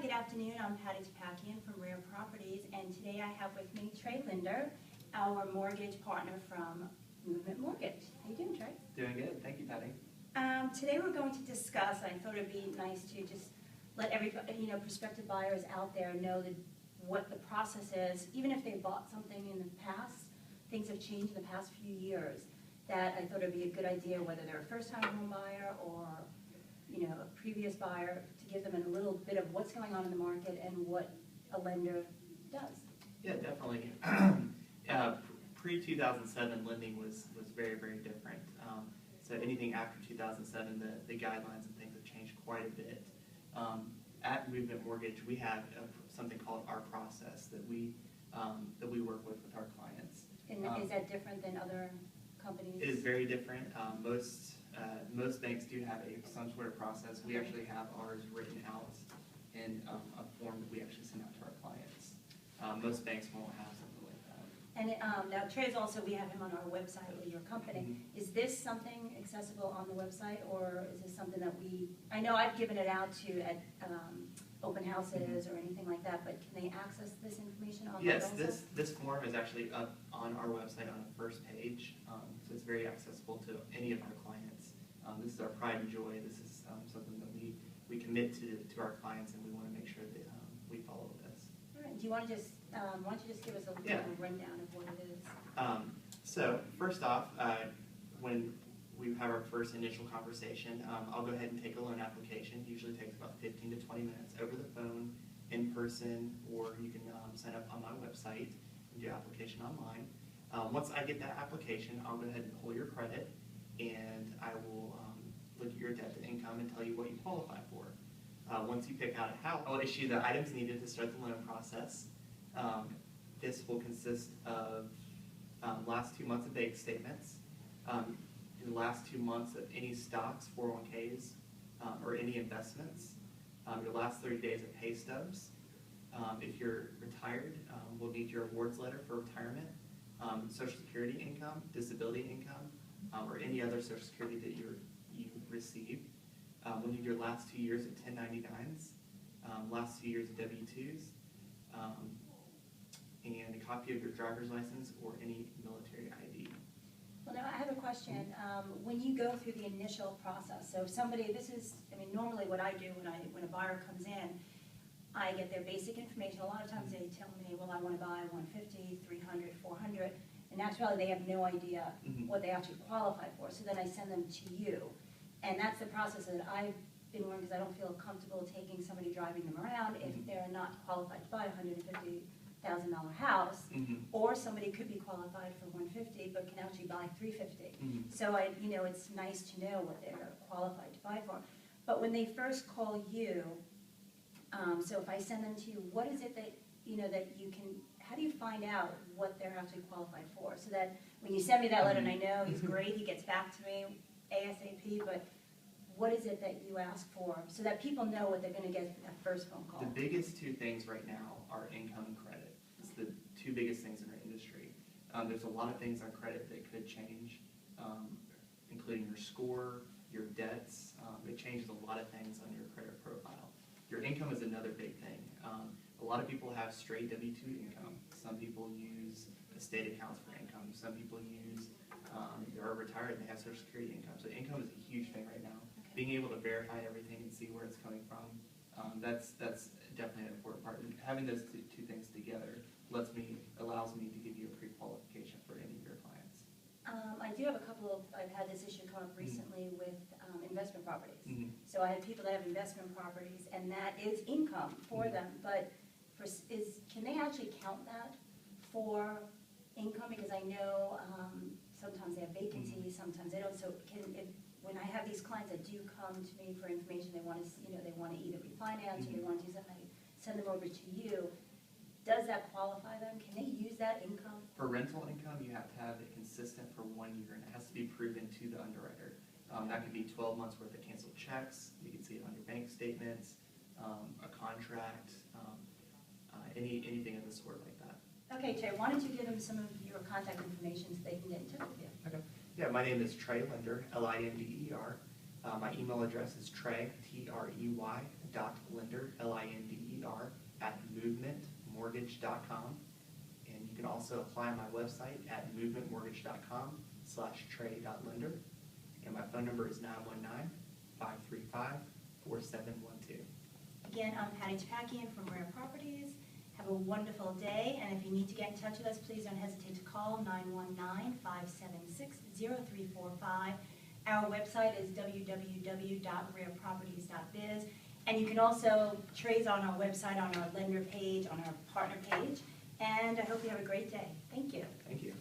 good afternoon. I'm Patty Tapakian from Rare Properties, and today I have with me Trey Linder, our mortgage partner from Movement Mortgage. How you doing, Trey? Doing good. Thank you, Patty. Today we're going to discuss, I thought it'd be nice to just let everybody, prospective buyers out there know what the process is, even if they bought something in the past. Things have changed in the past few years, that I thought it'd be a good idea, whether they're a first-time home buyer or a previous buyer, to give them a little bit of what's going on in the market and what a lender does. Yeah, definitely. Pre-2007 lending was very, very different. So anything after 2007, the guidelines and things have changed quite a bit. At Movement Mortgage, we have something called our process that we work with our clients. And is that different than other companies? It is very different. Most banks do have some sort of process. We actually have ours written out in a form that we actually send out to our clients. Most banks won't have something like that. And now Trey's also, we have him on our website with your company. Mm-hmm. Is this something accessible on the website, or is this something that I know I've given it out to at open houses or anything like that, but can they access this information on Yes, also? this form is actually up on our website on the first page, so it's very accessible to any of our clients. This is our pride and joy. This is something that we commit to our clients, and we want to make sure that we follow this. All right. Do you want to just why don't you just give us a little rundown of what it is? So first off, when we have our first initial conversation, I'll go ahead and take a loan application. Usually takes about 15 to 20 minutes over the phone, in person, or you can sign up on my website and do application online. Once I get that application, I'll go ahead and pull your credit, and I will look at your debt to income and tell you what you qualify for. Once you pick out a house, I'll issue the items needed to start the loan process. This will consist of last 2 months of bank statements, the last 2 months of any stocks, 401ks, or any investments, your last 30 days of pay stubs. If you're retired, we'll need your awards letter for retirement, Social Security income, disability income, or any other Social Security that you received. We'll need your last 2 years of 1099s, last 2 years of W-2s, and a copy of your driver's license or any military ID. Well, now I have a question. When you go through the initial process, so if somebody, normally what I do when a buyer comes in, I get their basic information. A lot of times they tell me, well, I want to buy 150, 300, 400, and naturally they have no idea what they actually qualify for. So then I send them to you, and that's the process that I've been working, because I don't feel comfortable taking somebody driving them around if they're not qualified to buy $150,000 house, or somebody could be qualified for 150 but can actually buy 350. So it's nice to know what they're qualified to buy for. But when they first call you, so if I send them to you, what is it that that you can? How do you find out what they're actually qualified for? So that when you send me that letter, and I know he's great, he gets back to me ASAP, but what is it that you ask for so that people know what they're going to get at that first phone call? The biggest two things right now are income and credit. It's the two biggest things in our industry. There's a lot of things on credit that could change, including your score, your debts. It changes a lot of things on your credit profile. Your income is another big thing. A lot of people have straight W-2 income. Some people use estate accounts for income. Some people are retired and they have Social Security income. So income is a huge thing right now. Okay. Being able to verify everything and see where it's coming from, that's definitely an important part. And having those two things together allows me to give you a pre-qualification for any of your clients. I do have I've had this issue come up recently with investment properties. So I have people that have investment properties, and that is income for them, but can they actually count that for income? Because I know sometimes they have vacancies, sometimes they don't. So when I have these clients that do come to me for information, they want to either refinance or they want to do something, I send them over to you. Does that qualify them? Can they use that income? For rental income, you have to have it consistent for 1 year, and it has to be proven to the underwriter. That could be 12 months worth of canceled checks. You can see it on your bank statements, a contract, anything of the sort like that. Okay, Trey, why don't you give them some of your contact information so they can get in touch with you? Okay. Yeah, my name is Trey Linder, Linder. My email address is Trey, Trey.Linder, Linder, movementmortgage.com. And you can also apply on my website at movementmortgage.com/trey.linder. And my phone number is 919-535-4712. Again, I'm Patty Tapakian from Rare Properties. Have a wonderful day, and if you need to get in touch with us, please don't hesitate to call 919-576-0345. Our website is www.rareproperties.biz, and you can also Trey's on our website, on our lender page, on our partner page, and I hope you have a great day. Thank you. Thank you.